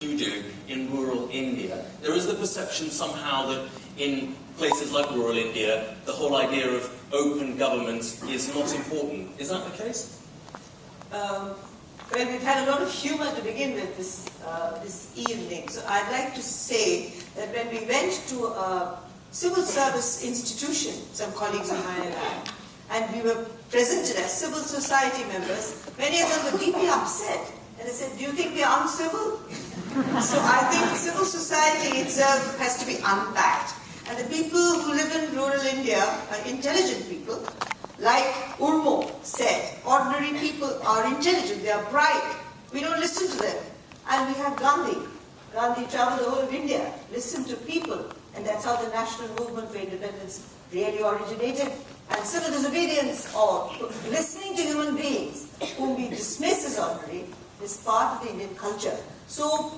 you do in rural India. There is the perception somehow that in places like rural India, the whole idea of open governments is not important. Is that the case? Well, we've had a lot of humour to begin with this evening. So I'd like to say that when we went to a civil service institution, some colleagues of mine and we were presented as civil society members, many of them were deeply upset. And they said, do you think we are uncivil? So I think civil society itself has to be unpacked. And the people who live in rural India are intelligent people. Like Urmo said, ordinary people are intelligent, they are bright. We don't listen to them. And we have Gandhi. Gandhi traveled the whole of India, listened to people. And that's how the national movement for independence really originated. And civil disobedience, or listening to human beings, whom we dismiss as ordinary, is part of the Indian culture. So,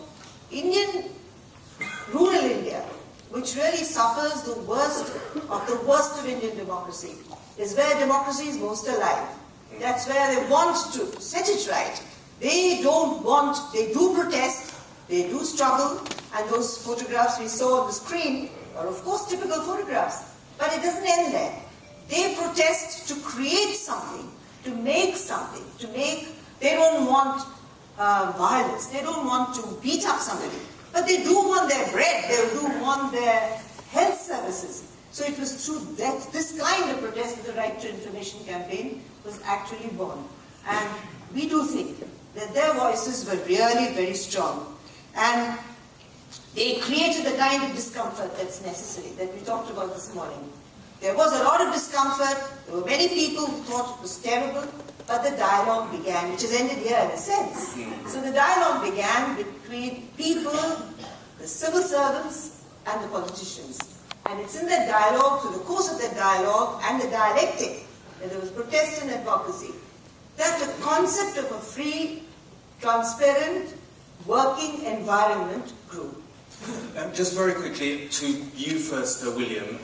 rural India, which really suffers the worst of Indian democracy, is where democracy is most alive. That's where they want to set it right. They do protest, they do struggle, and those photographs we saw on the screen are of course typical photographs. But it doesn't end there. They protest to create something, to make something, they don't want violence, they don't want to beat up somebody, but they do want their bread, they do want their health services. So it was through this kind of protest that the Right to Information campaign was actually born. And we do think that their voices were really very strong. And they created the kind of discomfort that's necessary, that we talked about this morning. There was a lot of discomfort, there were many people who thought it was terrible, but the dialogue began, which has ended here in a sense. So the dialogue began between people, the civil servants, and the politicians. And it's in that dialogue, through the course of that dialogue and the dialectic, that there was protest and advocacy, that the concept of a free, transparent, working environment grew. Just very quickly to you first, William.